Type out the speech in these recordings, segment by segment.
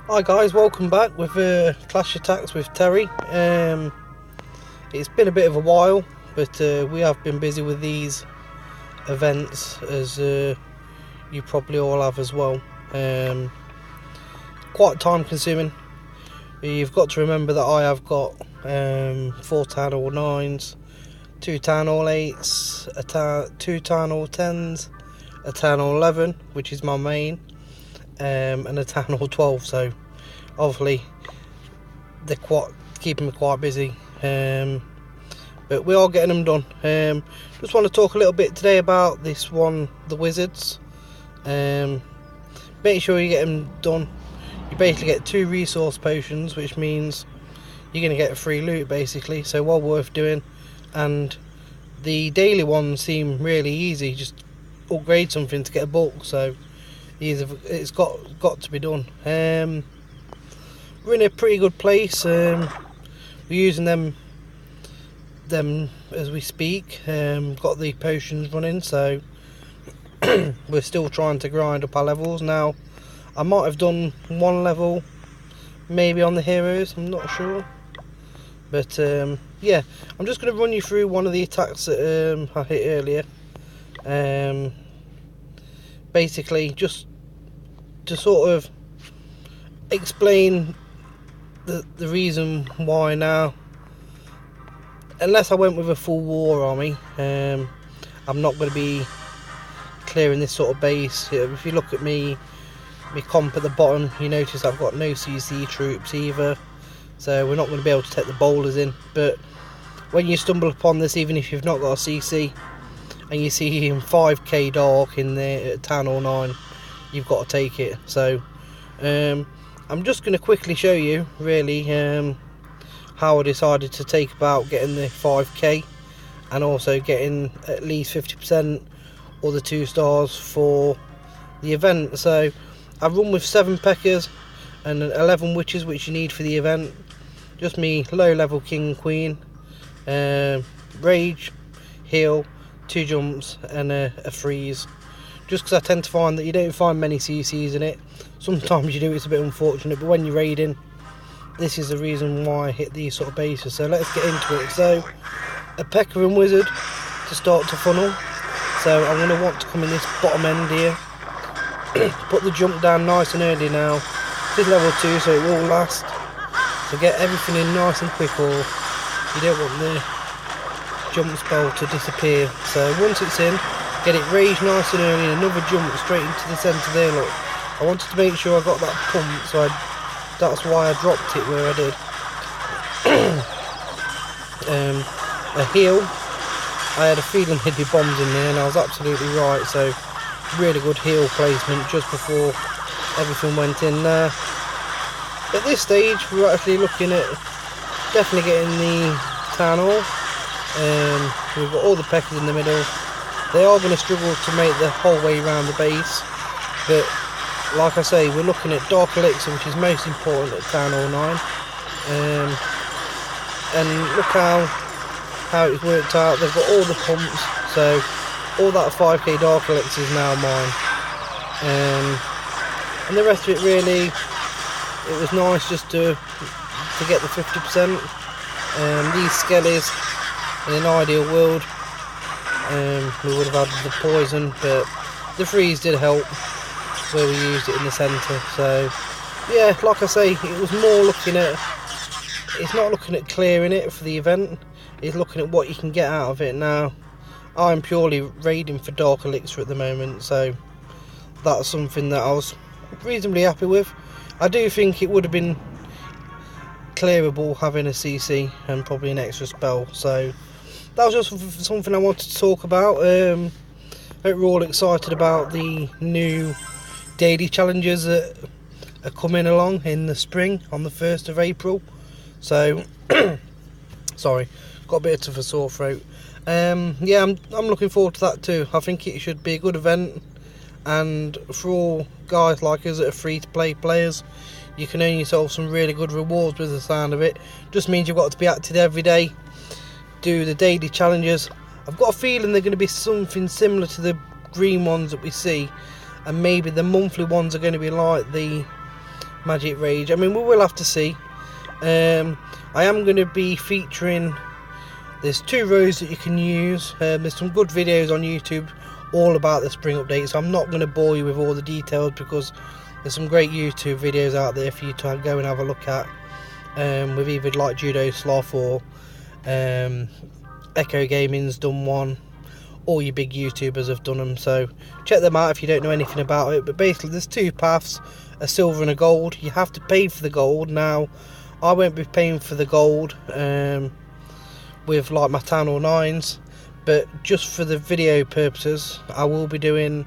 Hi guys, welcome back with Clash Attacks with Terry. It's been a bit of a while, but we have been busy with these events, as you probably all have as well. Quite time consuming. You've got to remember that I have got 4 tan all 9s, 2 tan all 8s, 2 tan all 10s, a tan all 11, which is my main, and a tan all 12, so obviously they're keeping me quite busy, but we are getting them done. Just want to talk a little bit today about this one, the wizards. Make sure you get them done. You basically get 2 resource potions, which means you're going to get free loot basically, so well worth doing. And the daily ones seem really easy, just upgrade something to get a bulk, so it's got to be done. We're in a pretty good place. We're using them as we speak. Got the potions running, so we're still trying to grind up our levels. Now I might have done 1 level maybe on the heroes, I'm not sure, but yeah, I'm just going to run you through one of the attacks that I hit earlier. Basically just to sort of explain the reason why now. Unless I went with a full war army, I'm not going to be clearing this sort of base. If you look at my comp at the bottom, you notice I've got no CC troops either, so we're not going to be able to take the boulders in. But when you stumble upon this, even if you've not got a CC, and you see him 5k dark in there at 10 or 9, you've got to take it. So I'm just going to quickly show you really how I decided to take about getting the 5k and also getting at least 50% or the 2 stars for the event. So I run with 7 Peckers and 11 witches, which you need for the event. Just me low level king queen, rage, heal, 2 jumps and a freeze, just because I tend to find that you don't find many CCs in it. Sometimes you do, it's a bit unfortunate, but when you're raiding, this is the reason why I hit these sort of bases. So let's get into it. So a Pecker and wizard to start to funnel, so I'm going to want to come in this bottom end here. Put the jump down nice and early now. This is level 2, so it will last, so get everything in nice and quick, or you don't want the jump spell to disappear. So once it's in, get it raised nice and early, and another jump straight into the centre there. Look, I wanted to make sure I got that pump, so that's why I dropped it where I did. A heal, I had a feeling there'd be bombs in there, and I was absolutely right. So really good heal placement just before everything went in there. At this stage we're actually looking at definitely getting the town hall. We've got all the Peckers in the middle. They are going to struggle to make the whole way around the base, but like I say, we're looking at Dark Elixir, which is most important at Town Hall 9. And look how it's worked out. They've got all the pumps, so all that 5k Dark Elixir is now mine. And the rest of it, really, it was nice just to get the 50%. These skellies, in an ideal world, we would have had the poison, but the freeze did help where we used it in the centre. So yeah, like I say, it was more looking at, it's not looking at clearing it for the event, it's looking at what you can get out of it. Now I'm purely raiding for Dark Elixir at the moment, so that's something that I was reasonably happy with. I do think it would have been clearable having a CC and probably an extra spell, so that was just something I wanted to talk about. Hope we're all excited about the new daily challenges that are coming along in the spring on the 1st of April. So sorry, got a bit of a sore throat. Yeah, I'm looking forward to that too. I think it should be a good event, and for all guys like us that are free to play players, you can earn yourself some really good rewards with the sound of it. Just means you've got to be active every day, do the daily challenges. I've got a feeling they're going to be something similar to the green ones that we see, and maybe the monthly ones are going to be like the magic rage. I mean, we will have to see. I am going to be featuring, there's 2 rows that you can use. There's some good videos on YouTube all about the spring update, so I'm not going to bore you with all the details, because there's some great YouTube videos out there for you to go and have a look at, with either like Judo, Sloth, or Echo Gaming's done one. All your big YouTubers have done them, so check them out if you don't know anything about it. But basically there's 2 paths, a silver and a gold. You have to pay for the gold. Now I won't be paying for the gold with like my Town Hall 9s, but just for the video purposes I will be doing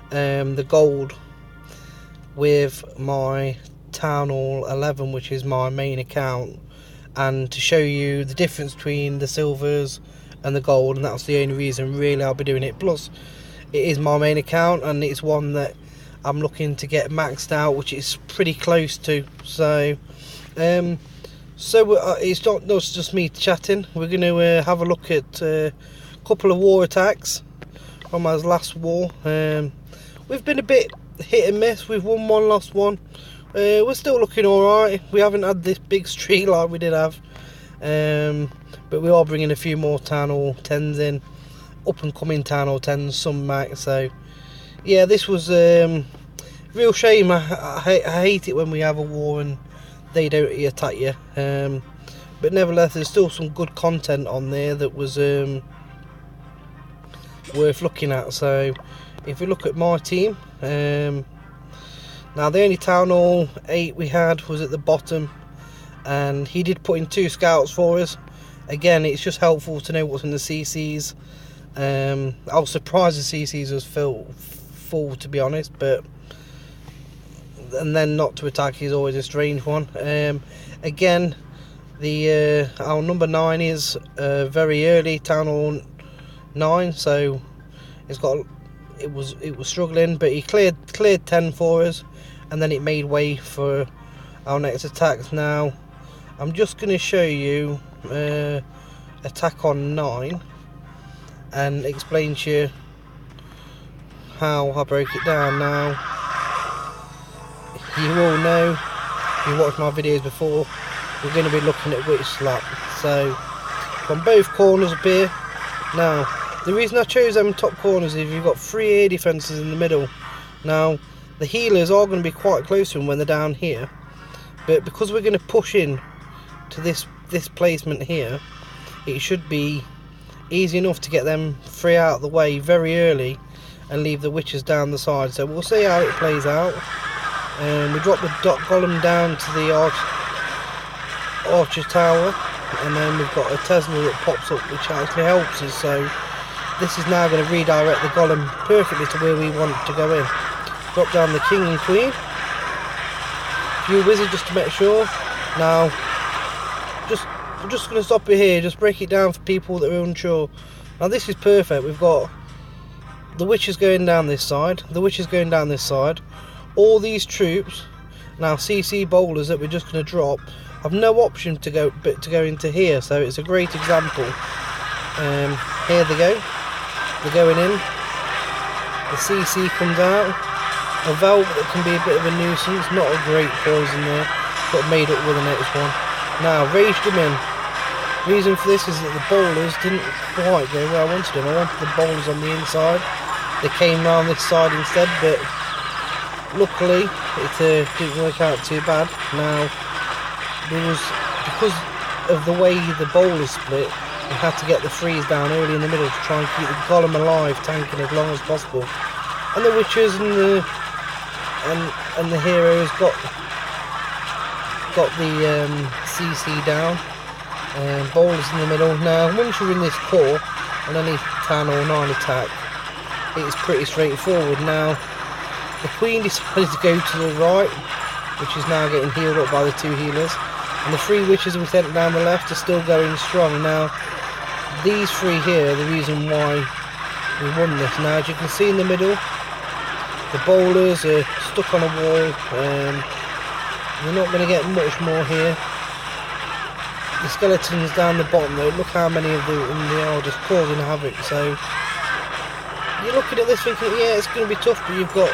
the gold with my Town Hall 11, which is my main account, and to show you the difference between the silvers and the gold, and that's the only reason really I'll be doing it. Plus it is my main account, and it's one that I'm looking to get maxed out, which is pretty close to. So it's not just me chatting. We're going to have a look at a couple of war attacks from our last war. We've been a bit hit and miss. We've won 1, lost 1. We're still looking alright. We haven't had this big streak like we did have, but we are bringing a few more Town Hall 10s in, up and coming Town Hall 10s, some max. So yeah, this was real shame. I hate it when we have a war and they don't attack you, but nevertheless there's still some good content on there that was worth looking at. So if we look at my team, now the only Town Hall 8 we had was at the bottom, and he did put in 2 scouts for us. Again, it's just helpful to know what's in the CCs. I was surprised the CCs was full, to be honest, but and then not to attack is always a strange one. Again, the our number 9 is very early Town Hall 9, so it's got, it was struggling, but he cleared 10 for us, and then it made way for our next attacks. Now I'm just going to show you attack on 9 and explain to you how I broke it down. Now you all know, if you watched my videos before, we're going to be looking at witch slap. So from both corners up here. Now the reason I chose them top corners is you've got 3 air defences in the middle. Now the healers are going to be quite close to them when they're down here, but because we're going to push in to this placement here, it should be easy enough to get them 3 out of the way very early and leave the witches down the side. So we'll see how it plays out. We drop the golem down to the archer tower, and then we've got a Tesla that pops up, which actually helps us. So this is now going to redirect the golem perfectly to where we want to go in. Drop down the king and queen, a few wizards just to make sure. Now I'm just going to stop it here, just break it down for people that are unsure. Now this is perfect. We've got the witches going down this side, the witches going down this side. All these troops, now CC bowlers that we're just going to drop, have no option to go into here. So it's a great example. Here they go. They're going in. The CC comes out. A velvet that can be a bit of a nuisance, not a great poison there, but made up with the next one. Now raged them in. Reason for this is that the bowlers didn't quite go where I wanted them. I wanted the bowlers on the inside. They came round this side instead, but luckily it didn't work out too bad. Now there was, because of the way the bowlers split, we had to get the freeze down early in the middle to try and keep the golem alive, tanking as long as possible. And the witches and the heroes got the CC down. Bowlers in the middle. Now once you're in this core on any Town Hall 9 attack, it's pretty straightforward. Now the queen decided to go to the right, which is now getting healed up by the 2 healers, and the 3 witches we sent down the left are still going strong. Now these 3 here are the reason why we won this. Now as you can see in the middle, the bowlers are stuck on a wall. We're not going to get much more here. The skeletons down the bottom though, look how many of them they are, just causing havoc. So you're looking at this thinking, yeah, it's going to be tough, but you've got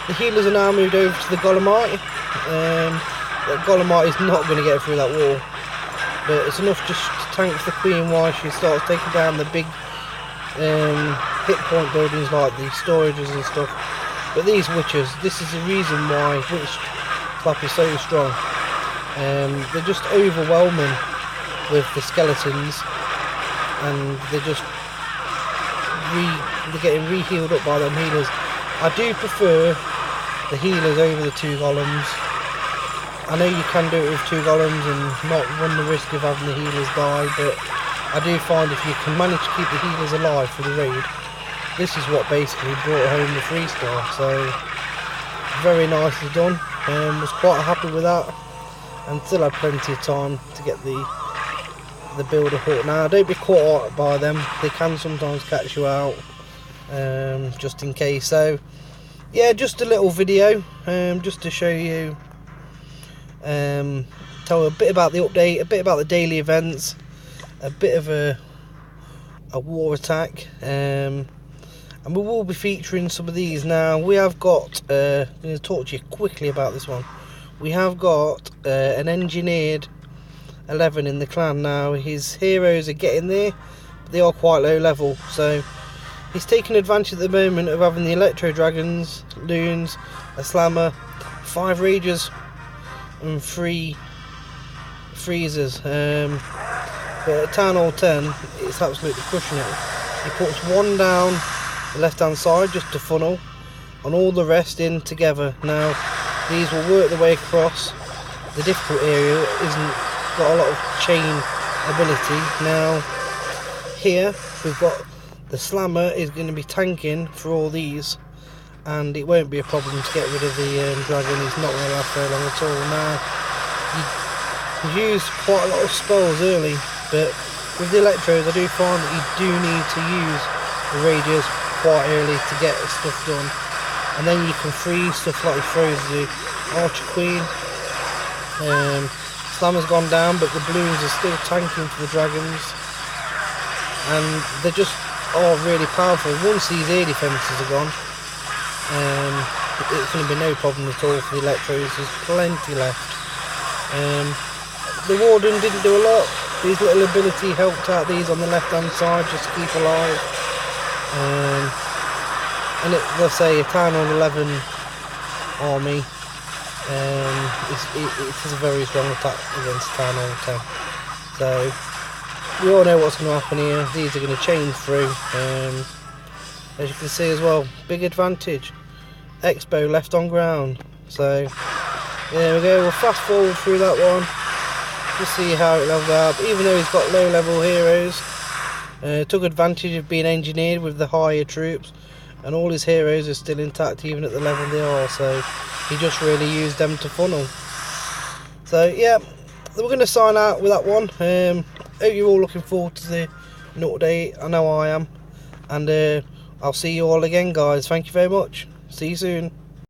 the healers are now moved over to the golemite. that Golemite is not going to get through that wall, but it's enough just to tank the Queen while she starts taking down the big hit point buildings like the storages and stuff. But these witches, this is the reason why witch slap is so strong. They're just overwhelming with the skeletons, and they're getting re-healed up by them healers. I do prefer the healers over the 2 golems. I know you can do it with 2 golems and not run the risk of having the healers die, but I do find if you can manage to keep the healers alive for the raid, this is what basically brought home the 3-star. So very nicely done. Was quite happy with that, and still had plenty of time to get the builder hook. Now don't be caught out by them, they can sometimes catch you out, just in case. So yeah, just a little video, just to show you, tell a bit about the update, a bit about the daily events, a bit of a war attack, and we will be featuring some of these. Now we have got, I'm going to talk to you quickly about this one. We have got an engineered 11 in the clan. Now his heroes are getting there, but they are quite low level, so he's taking advantage at the moment of having the electro dragons, loons, a slammer, 5 rages and 3 freezers. But at Town Hall 10 it's absolutely crushing it. He puts 1 down the left hand side just to funnel, and all the rest in together. Now these will work their way across. The difficult area isn't got a lot of chain ability. Now here we've got the slammer is going to be tanking for all these, and it won't be a problem to get rid of the dragon. He's not going to last very long at all. Now you use quite a lot of spells early, but with the electros I do find that you do need to use the rages quite early to get stuff done, and then you can freeze stuff like he froze the Archer Queen. Slammer's gone down, but the balloons are still tanking for the dragons, and they just are really powerful. Once these air defences are gone, it's going to be no problem at all for the electros. There's plenty left. The Warden didn't do a lot. His little ability helped out these on the left hand side just to keep alive. And let's say a Town Hall 11 army, it is a very strong attack against Town Hall 10. So we all know what's going to happen here. These are going to chain through. As you can see as well, big advantage. Expo left on ground. So there we go. We'll fast forward through that one to see how it leveled up. Even though he's got low level heroes, took advantage of being engineered with the higher troops, and all his heroes are still intact even at the level they are. So he just really used them to funnel. So yeah, we're going to sign out with that one. Hope you're all looking forward to the update. I know I am, and I'll see you all again, guys. Thank you very much. See you soon.